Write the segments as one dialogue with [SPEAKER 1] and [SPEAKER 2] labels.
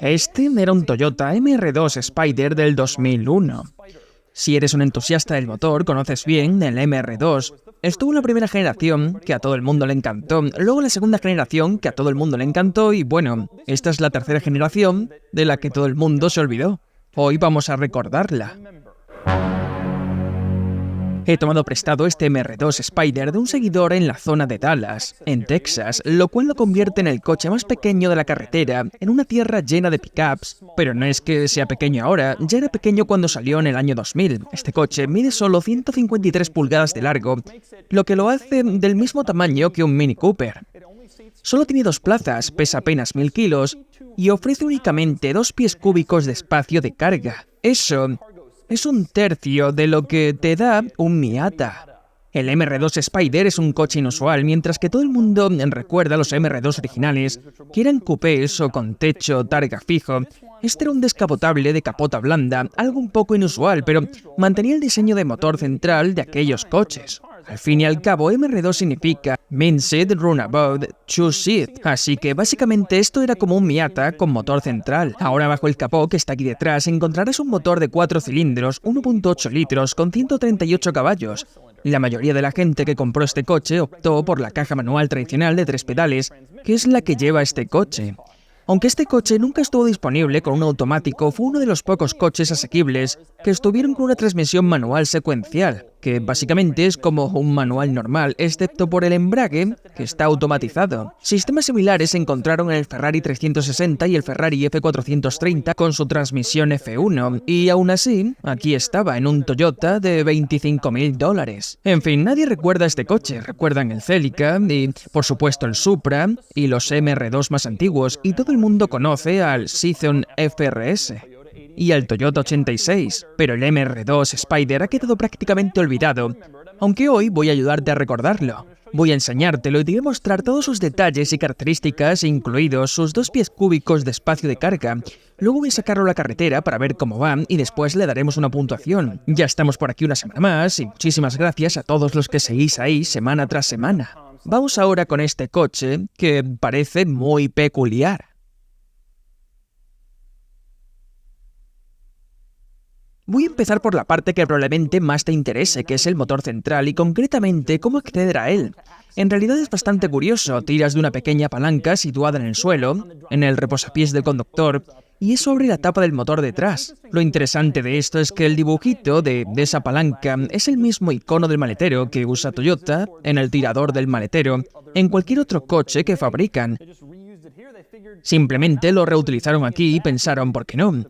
[SPEAKER 1] Este era un Toyota MR2 Spider del 2001. Si eres un entusiasta del motor, conoces bien el MR2. Estuvo en la primera generación, que a todo el mundo le encantó, luego la segunda generación, que a todo el mundo le encantó, y bueno, esta es la tercera generación de la que todo el mundo se olvidó. Hoy vamos a recordarla. He tomado prestado este MR2 Spider de un seguidor en la zona de Dallas, en Texas, lo cual lo convierte en el coche más pequeño de la carretera, en una tierra llena de pickups. Pero no es que sea pequeño ahora, ya era pequeño cuando salió en el año 2000. Este coche mide solo 153 pulgadas de largo, lo que lo hace del mismo tamaño que un Mini Cooper. Solo tiene 2 plazas, pesa apenas 1000 kilos y ofrece únicamente 2 pies cúbicos de espacio de carga. Eso es un tercio de lo que te da un Miata. El MR2 Spider es un coche inusual, mientras que todo el mundo recuerda a los MR2 originales, que eran coupés o con techo targa fijo. Este era un descapotable de capota blanda, algo un poco inusual, pero mantenía el diseño de motor central de aquellos coches. Al fin y al cabo, MR2 significa Main Seat Runabout Two Seat, así que básicamente esto era como un Miata con motor central. Ahora bajo el capó que está aquí detrás encontrarás un motor de 4 cilindros, 1.8 litros con 138 caballos. La mayoría de la gente que compró este coche optó por la caja manual tradicional de 3 pedales, que es la que lleva este coche. Aunque este coche nunca estuvo disponible con un automático, fue uno de los pocos coches asequibles que estuvieron con una transmisión manual secuencial, que básicamente es como un manual normal, excepto por el embrague, que está automatizado. Sistemas similares se encontraron en el Ferrari 360 y el Ferrari F430 con su transmisión F1, y aún así, aquí estaba, en un Toyota de $25.000. En fin, nadie recuerda este coche, recuerdan el Celica y, por supuesto, el Supra y los MR2 más antiguos, y todo el mundo conoce al Season FRS y al Toyota 86, pero el MR2 Spider ha quedado prácticamente olvidado, aunque hoy voy a ayudarte a recordarlo. Voy a enseñártelo y te voy a mostrar todos sus detalles y características, incluidos sus 2 pies cúbicos de espacio de carga. Luego voy a sacarlo a la carretera para ver cómo va y después le daremos una puntuación. Ya estamos por aquí una semana más y muchísimas gracias a todos los que seguís ahí semana tras semana. Vamos ahora con este coche que parece muy peculiar. Voy a empezar por la parte que probablemente más te interese, que es el motor central y concretamente cómo acceder a él. En realidad es bastante curioso, tiras de una pequeña palanca situada en el suelo, en el reposapiés del conductor, y eso abre la tapa del motor detrás. Lo interesante de esto es que el dibujito de esa palanca es el mismo icono del maletero que usa Toyota en el tirador del maletero en cualquier otro coche que fabrican. Simplemente lo reutilizaron aquí y pensaron, ¿por qué no?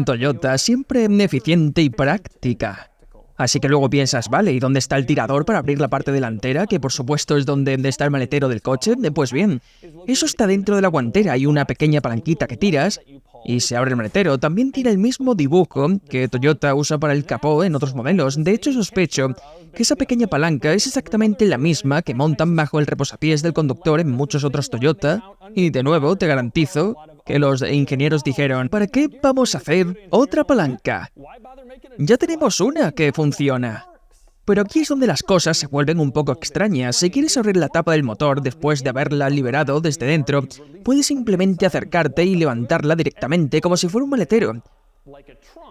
[SPEAKER 1] Toyota, siempre eficiente y práctica. Así que luego piensas, vale, ¿y dónde está el tirador para abrir la parte delantera? Que por supuesto es donde está el maletero del coche. Pues bien, eso está dentro de la guantera. Hay una pequeña palanquita que tiras y se abre el maletero. También tiene el mismo dibujo que Toyota usa para el capó en otros modelos. De hecho, sospecho que esa pequeña palanca es exactamente la misma que montan bajo el reposapiés del conductor en muchos otros Toyota. Y de nuevo, te garantizo que los ingenieros dijeron, ¿para qué vamos a hacer otra palanca? Ya tenemos una que funciona. Pero aquí es donde las cosas se vuelven un poco extrañas. Si quieres abrir la tapa del motor después de haberla liberado desde dentro, puedes simplemente acercarte y levantarla directamente como si fuera un maletero.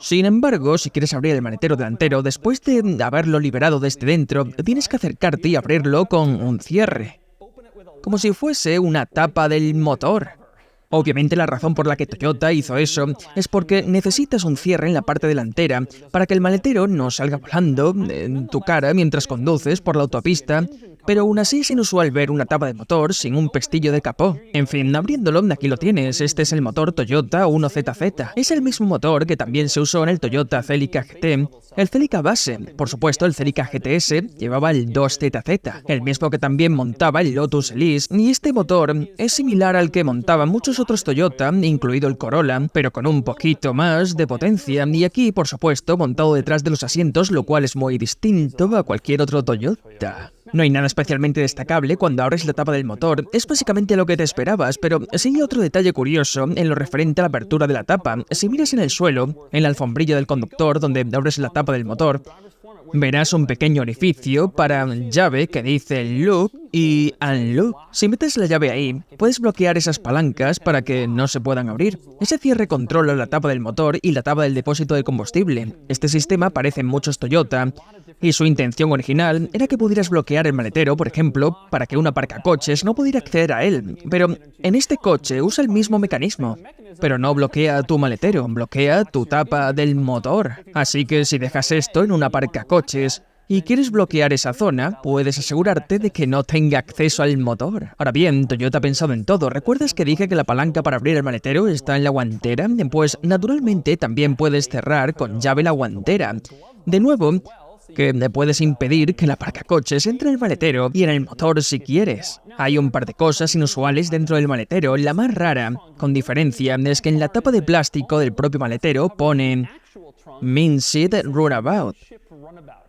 [SPEAKER 1] Sin embargo, si quieres abrir el maletero delantero después de haberlo liberado desde dentro, tienes que acercarte y abrirlo con un cierre, como si fuese una tapa del motor. Obviamente la razón por la que Toyota hizo eso es porque necesitas un cierre en la parte delantera para que el maletero no salga volando en tu cara mientras conduces por la autopista, pero aún así es inusual ver una tapa de motor sin un pestillo de capó. En fin, abriéndolo, aquí lo tienes, este es el motor Toyota 1ZZ. Es el mismo motor que también se usó en el Toyota Celica GT, el Celica base. Por supuesto, el Celica GTS llevaba el 2ZZ, el mismo que también montaba el Lotus Elise, y este motor es similar al que montaban muchos otros Toyota, incluido el Corolla, pero con un poquito más de potencia, y aquí, por supuesto, montado detrás de los asientos, lo cual es muy distinto a cualquier otro Toyota. No hay nada especialmente destacable cuando abres la tapa del motor, es básicamente lo que te esperabas, pero sí hay otro detalle curioso en lo referente a la apertura de la tapa. Si miras en el suelo, en la alfombrilla del conductor donde abres la tapa del motor, verás un pequeño orificio para llave que dice lock y unlock. Si metes la llave ahí, puedes bloquear esas palancas para que no se puedan abrir. Ese cierre controla la tapa del motor y la tapa del depósito de combustible. Este sistema aparece en muchos Toyota y su intención original era que pudieras bloquear el maletero, por ejemplo, para que un aparcacoches no pudiera acceder a él. Pero en este coche usa el mismo mecanismo. Pero no bloquea tu maletero, bloquea tu tapa del motor. Así que si dejas esto en un aparcacoches y quieres bloquear esa zona, puedes asegurarte de que no tenga acceso al motor. Ahora bien, Toyota ha pensado en todo. ¿Recuerdas que dije que la palanca para abrir el maletero está en la guantera? Pues naturalmente también puedes cerrar con llave la guantera. De nuevo, que puedes impedir que el aparcacoches entre en el maletero y en el motor si quieres. Hay un par de cosas inusuales dentro del maletero. La más rara, con diferencia, es que en la tapa de plástico del propio maletero pone Minced Runabout.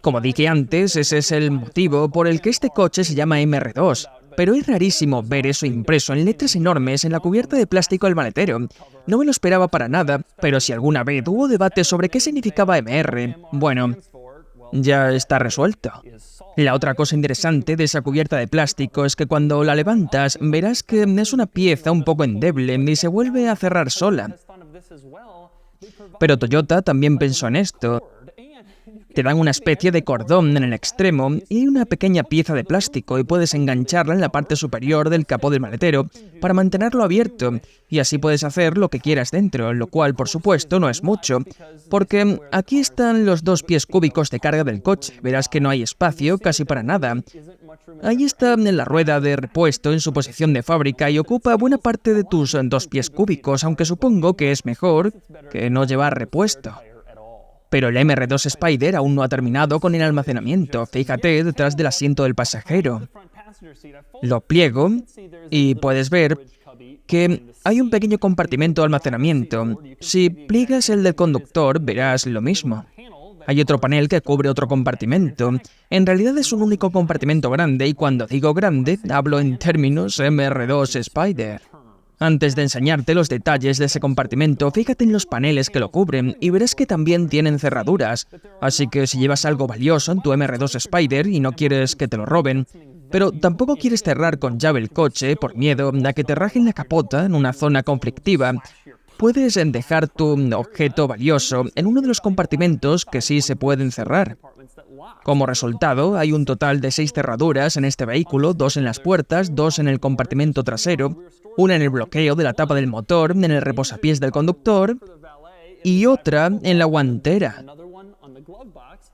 [SPEAKER 1] Como dije antes, ese es el motivo por el que este coche se llama MR2. Pero es rarísimo ver eso impreso en letras enormes en la cubierta de plástico del maletero. No me lo esperaba para nada, pero si alguna vez hubo debate sobre qué significaba MR, bueno, ya está resuelto. La otra cosa interesante de esa cubierta de plástico es que cuando la levantas verás que es una pieza un poco endeble y se vuelve a cerrar sola. Pero Toyota también pensó en esto. Te dan una especie de cordón en el extremo y una pequeña pieza de plástico y puedes engancharla en la parte superior del capó del maletero para mantenerlo abierto y así puedes hacer lo que quieras dentro, lo cual por supuesto no es mucho, porque aquí están los 2 pies cúbicos de carga del coche, verás que no hay espacio casi para nada. Ahí está la rueda de repuesto en su posición de fábrica y ocupa buena parte de tus 2 pies cúbicos, aunque supongo que es mejor que no llevar repuesto. Pero el MR2 Spider aún no ha terminado con el almacenamiento. Fíjate detrás del asiento del pasajero. Lo pliego y puedes ver que hay un pequeño compartimento de almacenamiento. Si pliegas el del conductor, verás lo mismo. Hay otro panel que cubre otro compartimento. En realidad es un único compartimento grande y cuando digo grande, hablo en términos MR2 Spider. Antes de enseñarte los detalles de ese compartimento, fíjate en los paneles que lo cubren y verás que también tienen cerraduras. Así que si llevas algo valioso en tu MR2 Spider y no quieres que te lo roben, pero tampoco quieres cerrar con llave el coche por miedo a que te rajen la capota en una zona conflictiva, puedes dejar tu objeto valioso en uno de los compartimentos que sí se pueden cerrar. Como resultado, hay un total de 6 cerraduras en este vehículo, 2 en las puertas, 2 en el compartimento trasero, una en el bloqueo de la tapa del motor, en el reposapiés del conductor y otra en la guantera.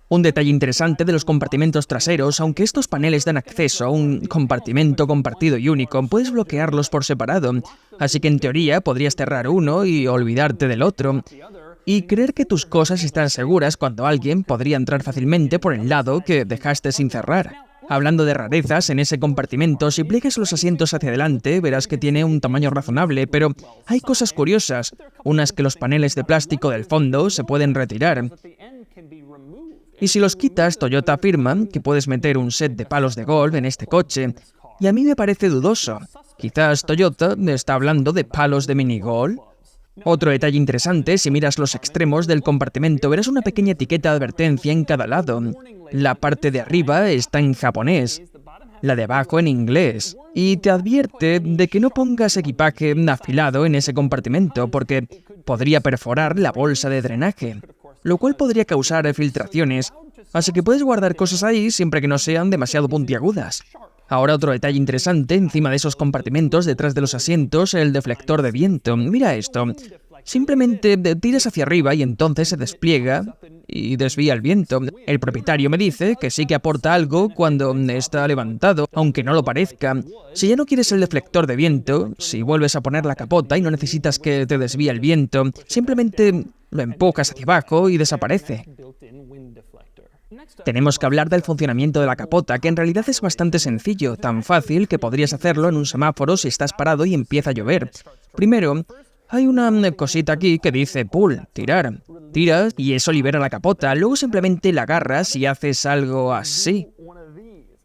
[SPEAKER 1] Un detalle interesante de los compartimentos traseros, aunque estos paneles dan acceso a un compartimento compartido y único, puedes bloquearlos por separado, así que en teoría podrías cerrar uno y olvidarte del otro, y creer que tus cosas están seguras cuando alguien podría entrar fácilmente por el lado que dejaste sin cerrar. Hablando de rarezas, en ese compartimento, si pliegas los asientos hacia adelante, verás que tiene un tamaño razonable, pero hay cosas curiosas. Una es que los paneles de plástico del fondo se pueden retirar. Y si los quitas, Toyota afirma que puedes meter un set de palos de golf en este coche. Y a mí me parece dudoso. Quizás Toyota está hablando de palos de minigolf. Otro detalle interesante, si miras los extremos del compartimento, verás una pequeña etiqueta de advertencia en cada lado. La parte de arriba está en japonés, la de abajo en inglés, y te advierte de que no pongas equipaje afilado en ese compartimento porque podría perforar la bolsa de drenaje, lo cual podría causar filtraciones, así que puedes guardar cosas ahí siempre que no sean demasiado puntiagudas. Ahora otro detalle interesante, encima de esos compartimentos, detrás de los asientos, el deflector de viento. Mira esto. Simplemente tiras hacia arriba y entonces se despliega y desvía el viento. El propietario me dice que sí que aporta algo cuando está levantado, aunque no lo parezca. Si ya no quieres el deflector de viento, si vuelves a poner la capota y no necesitas que te desvíe el viento, simplemente lo empujas hacia abajo y desaparece. Tenemos que hablar del funcionamiento de la capota, que en realidad es bastante sencillo, tan fácil que podrías hacerlo en un semáforo si estás parado y empieza a llover. Primero, hay una cosita aquí que dice pull, tirar. Tiras y eso libera la capota, luego simplemente la agarras y haces algo así.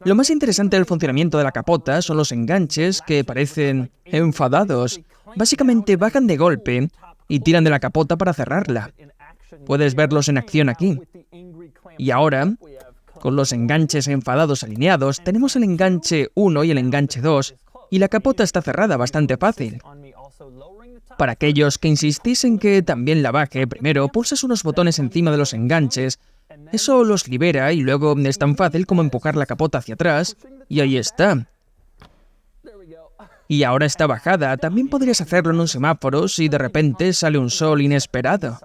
[SPEAKER 1] Lo más interesante del funcionamiento de la capota son los enganches que parecen enfadados. Básicamente bajan de golpe y tiran de la capota para cerrarla. Puedes verlos en acción aquí. Y ahora con los enganches enfadados alineados, tenemos el enganche 1 y el enganche 2, y la capota está cerrada bastante fácil. Para aquellos que insistís en que también la baje, primero pulsas unos botones encima de los enganches, eso los libera y luego es tan fácil como empujar la capota hacia atrás, y ahí está. Y ahora está bajada, también podrías hacerlo en un semáforo si de repente sale un sol inesperado.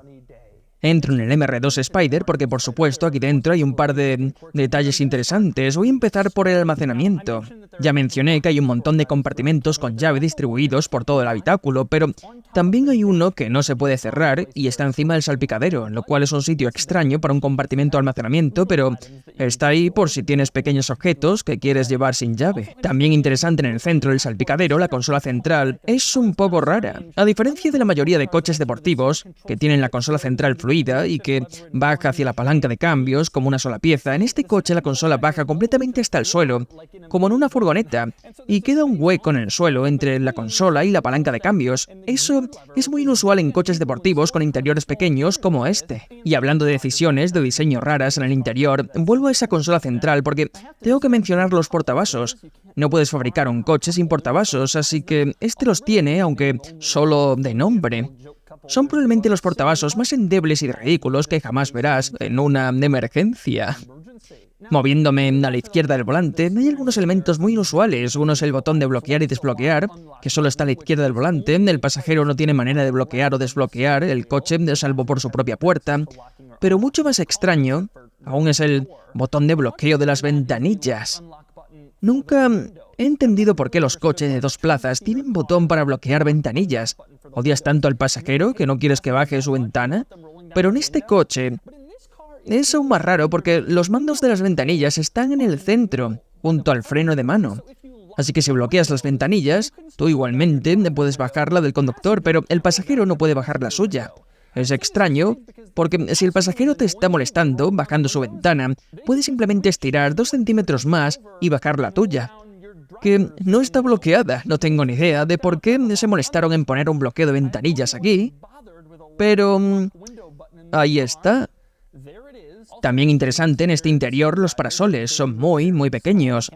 [SPEAKER 1] Entro en el MR2 Spyder porque, por supuesto, aquí dentro hay un par de detalles interesantes. Voy a empezar por el almacenamiento. Ya mencioné que hay un montón de compartimentos con llave distribuidos por todo el habitáculo, pero también hay uno que no se puede cerrar y está encima del salpicadero, lo cual es un sitio extraño para un compartimento de almacenamiento, pero está ahí por si tienes pequeños objetos que quieres llevar sin llave. También interesante en el centro del salpicadero, la consola central es un poco rara. A diferencia de la mayoría de coches deportivos, que tienen la consola central fluida y que baja hacia la palanca de cambios como una sola pieza, en este coche la consola baja completamente hasta el suelo, como en una furgoneta, y queda un hueco en el suelo entre la consola y la palanca de cambios. Eso es muy inusual en coches deportivos con interiores pequeños como este. Y hablando de decisiones de diseño raras en el interior, vuelvo a esa consola central porque tengo que mencionar los portavasos. No puedes fabricar un coche sin portavasos, así que este los tiene, aunque solo de nombre. Son probablemente los portavasos más endebles y ridículos que jamás verás en una emergencia. Moviéndome a la izquierda del volante, hay algunos elementos muy inusuales. Uno es el botón de bloquear y desbloquear, que solo está a la izquierda del volante. El pasajero no tiene manera de bloquear o desbloquear el coche, salvo por su propia puerta. Pero mucho más extraño aún es el botón de bloqueo de las ventanillas. Nunca he entendido por qué los coches de dos plazas tienen botón para bloquear ventanillas. ¿Odias tanto al pasajero que no quieres que baje su ventana? Pero en este coche es aún más raro porque los mandos de las ventanillas están en el centro, junto al freno de mano. Así que si bloqueas las ventanillas, tú igualmente puedes bajar la del conductor, pero el pasajero no puede bajar la suya. Es extraño, porque si el pasajero te está molestando bajando su ventana, puedes simplemente estirar 2 centímetros más y bajar la tuya, que no está bloqueada. No tengo ni idea de por qué se molestaron en poner un bloqueo de ventanillas aquí, pero ahí está. También interesante en este interior, los parasoles son muy pequeños.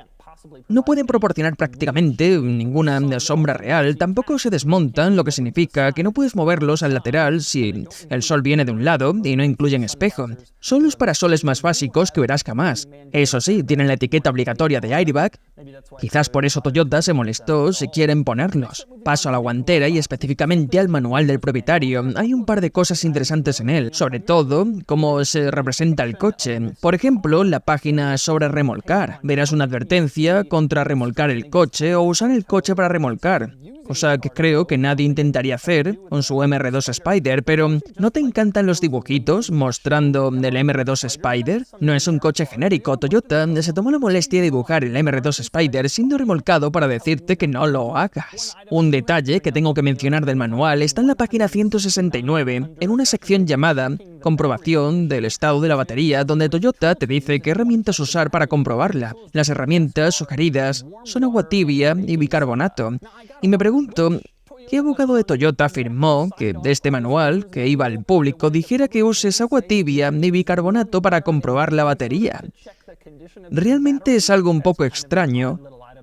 [SPEAKER 1] No pueden proporcionar prácticamente ninguna sombra real, tampoco se desmontan, lo que significa que no puedes moverlos al lateral si el sol viene de un lado y no incluyen espejo. Son los parasoles más básicos que verás jamás. Eso sí, tienen la etiqueta obligatoria de airbag. Quizás por eso Toyota se molestó si quieren ponerlos. Paso a la guantera y específicamente al manual del propietario. Hay un par de cosas interesantes en él, sobre todo cómo se representa el coche. Por ejemplo, la página sobre remolcar. Verás una advertencia contra remolcar el coche o usar el coche para remolcar, cosa que creo que nadie intentaría hacer con su MR2 Spyder, pero ¿no te encantan los dibujitos mostrando el MR2 Spyder? No es un coche genérico. Toyota se tomó la molestia de dibujar el MR2 Spyder siendo remolcado para decirte que no lo hagas. Un detalle que tengo que mencionar del manual está en la página 169, en una sección llamada Comprobación del estado de la batería, donde Toyota te dice qué herramientas usar para comprobarla. Las herramientas sugeridas son agua tibia y bicarbonato. Y me pregunto, ¿qué abogado de Toyota afirmó que de este manual, que iba al público, dijera que uses agua tibia y bicarbonato para comprobar la batería? Realmente es algo un poco extraño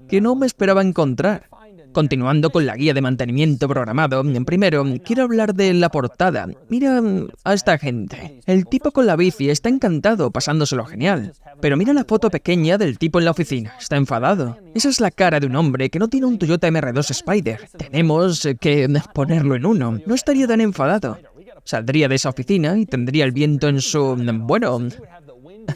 [SPEAKER 1] que no me esperaba encontrar. Continuando con la guía de mantenimiento programado, primero quiero hablar de la portada. Mira a esta gente. El tipo con la bici está encantado, pasándoselo genial. Pero mira la foto pequeña del tipo en la oficina. Está enfadado. Esa es la cara de un hombre que no tiene un Toyota MR2 Spyder. Tenemos que ponerlo en uno. No estaría tan enfadado. Saldría de esa oficina y tendría el viento en su... bueno...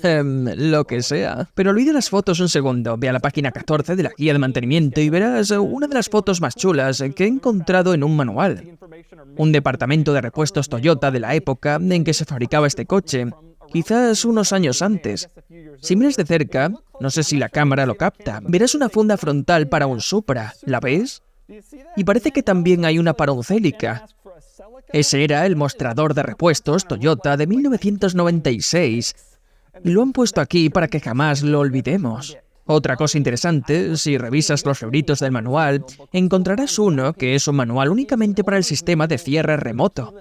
[SPEAKER 1] lo que sea. Pero olvida las fotos un segundo. Ve a la página 14 de la guía de mantenimiento y verás una de las fotos más chulas que he encontrado en un manual. Un departamento de repuestos Toyota de la época en que se fabricaba este coche, quizás unos años antes. Si miras de cerca, no sé si la cámara lo capta, verás una funda frontal para un Supra. ¿La ves? Y parece que también hay una para un Celica. Ese era el mostrador de repuestos Toyota de 1996. Y lo han puesto aquí para que jamás lo olvidemos. Otra cosa interesante, si revisas los libritos del manual, encontrarás uno que es un manual únicamente para el sistema de cierre remoto.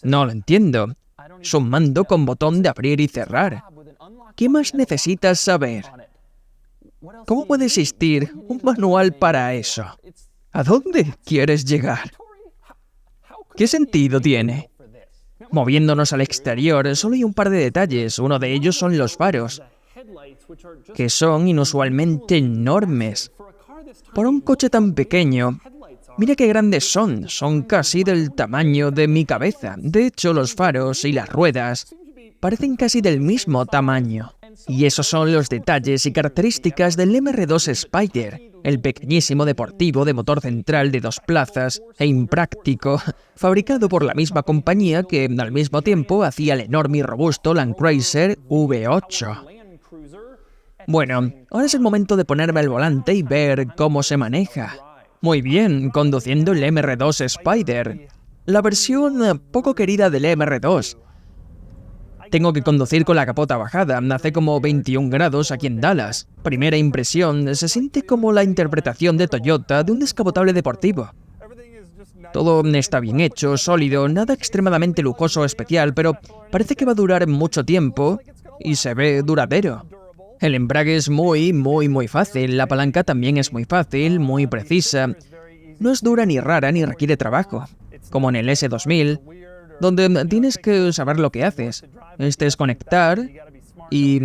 [SPEAKER 1] No lo entiendo. Es un mando con botón de abrir y cerrar. ¿Qué más necesitas saber? ¿Cómo puede existir un manual para eso? ¿A dónde quieres llegar? ¿Qué sentido tiene? Moviéndonos al exterior, solo hay un par de detalles. Uno de ellos son los faros, que son inusualmente enormes. Para un coche tan pequeño, mira qué grandes son casi del tamaño de mi cabeza. De hecho, los faros y las ruedas parecen casi del mismo tamaño. Y esos son los detalles y características del MR2 Spider, el pequeñísimo deportivo de motor central de 2 plazas e impráctico, fabricado por la misma compañía que al mismo tiempo hacía el enorme y robusto Land Cruiser V8. Bueno, ahora es el momento de ponerme al volante y ver cómo se maneja. Muy bien, conduciendo el MR2 Spider, la versión poco querida del MR2. Tengo que conducir con la capota bajada, hace como 21 grados aquí en Dallas. Primera impresión, se siente como la interpretación de Toyota de un descapotable deportivo. Todo está bien hecho, sólido, nada extremadamente lujoso o especial, pero parece que va a durar mucho tiempo y se ve duradero. El embrague es muy fácil, la palanca también es muy fácil, muy precisa. No es dura ni rara ni requiere trabajo, como en el S2000, donde tienes que saber lo que haces. Este es conectar y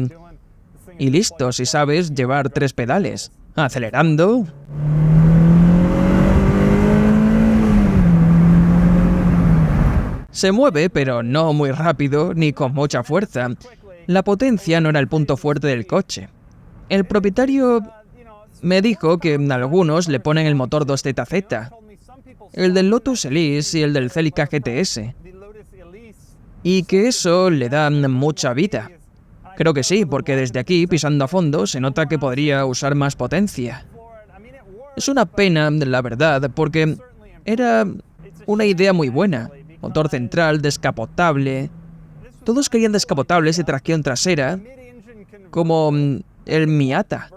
[SPEAKER 1] listo, si sabes llevar 3 pedales. Acelerando. Se mueve, pero no muy rápido ni con mucha fuerza. La potencia no era el punto fuerte del coche. El propietario me dijo que algunos le ponen el motor 2ZZ, el del Lotus Elise y el del Celica GTS, y que eso le da mucha vida. Creo que sí, porque desde aquí, pisando a fondo, se nota que podría usar más potencia. Es una pena, la verdad, porque era una idea muy buena. Motor central, descapotable. Todos querían descapotables de tracción trasera, como el Miata.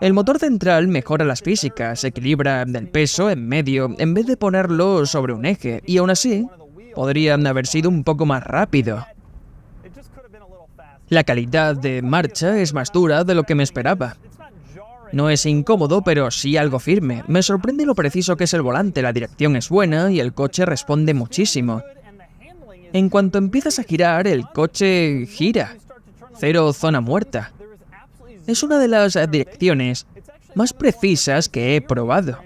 [SPEAKER 1] El motor central mejora las físicas, equilibra el peso en medio, en vez de ponerlo sobre un eje, y aún así, podrían haber sido un poco más rápido. La calidad de marcha es más dura de lo que me esperaba. No es incómodo, pero sí algo firme. Me sorprende lo preciso que es el volante, la dirección es buena y el coche responde muchísimo. En cuanto empiezas a girar, el coche gira. Cero zona muerta. Es una de las direcciones más precisas que he probado.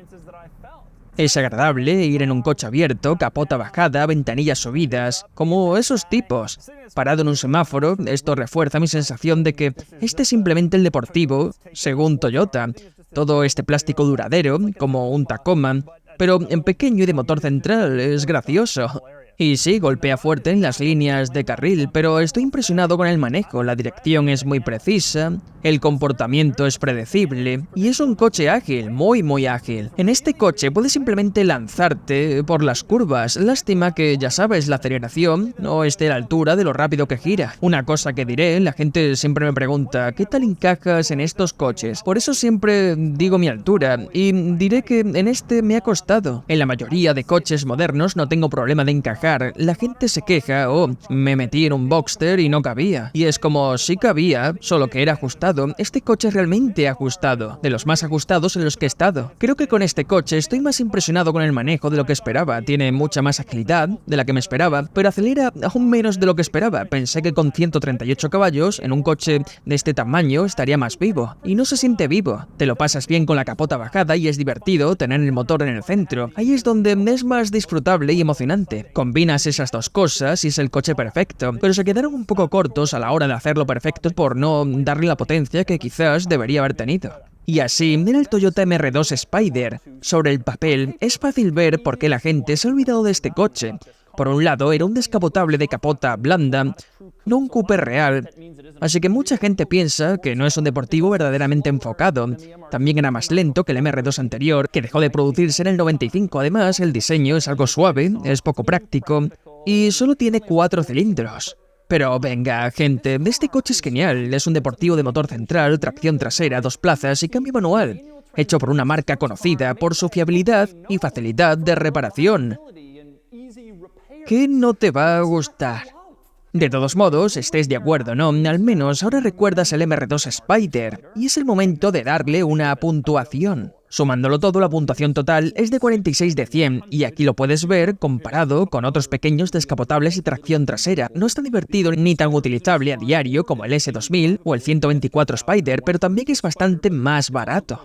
[SPEAKER 1] Es agradable ir en un coche abierto, capota bajada, ventanillas subidas, como esos tipos. Parado en un semáforo, esto refuerza mi sensación de que este es simplemente el deportivo, según Toyota. Todo este plástico duradero, como un Tacoma, pero en pequeño y de motor central, es gracioso. Y sí, golpea fuerte en las líneas de carril, pero estoy impresionado con el manejo. La dirección es muy precisa, el comportamiento es predecible y es un coche ágil, muy ágil. En este coche puedes simplemente lanzarte por las curvas. Lástima que, ya sabes, la aceleración no esté a la altura de lo rápido que gira. Una cosa que diré, la gente siempre me pregunta, ¿qué tal encajas en estos coches? Por eso siempre digo mi altura y diré que en este me ha costado. En la mayoría de coches modernos no tengo problema de encajar. La gente se queja, me metí en un Boxster y no cabía. Y es como, sí cabía, solo que era ajustado. Este coche es realmente ajustado, de los más ajustados en los que he estado. Creo que con este coche estoy más impresionado con el manejo de lo que esperaba. Tiene mucha más agilidad de la que me esperaba, pero acelera aún menos de lo que esperaba. Pensé que con 138 caballos, en un coche de este tamaño, estaría más vivo. Y no se siente vivo. Te lo pasas bien con la capota bajada y es divertido tener el motor en el centro. Ahí es donde es más disfrutable y emocionante. Combinas esas dos cosas y es el coche perfecto, pero se quedaron un poco cortos a la hora de hacerlo perfecto por no darle la potencia que quizás debería haber tenido. Y así, mira el Toyota MR2 Spider. Sobre el papel, es fácil ver por qué la gente se ha olvidado de este coche. Por un lado, era un descapotable de capota blanda, no un coupé real, así que mucha gente piensa que no es un deportivo verdaderamente enfocado. También era más lento que el MR2 anterior, que dejó de producirse en el 95. Además, el diseño es algo suave, es poco práctico y solo tiene 4 cilindros. Pero venga, gente, este coche es genial. Es un deportivo de motor central, tracción trasera, 2 plazas y cambio manual. Hecho por una marca conocida por su fiabilidad y facilidad de reparación. ¿Qué no te va a gustar? De todos modos, estés de acuerdo o no, al menos ahora recuerdas el MR2 Spider, y es el momento de darle una puntuación. Sumándolo todo, la puntuación total es de 46 de 100, y aquí lo puedes ver comparado con otros pequeños descapotables y tracción trasera. No es tan divertido ni tan utilizable a diario como el S2000 o el 124 Spider, pero también es bastante más barato.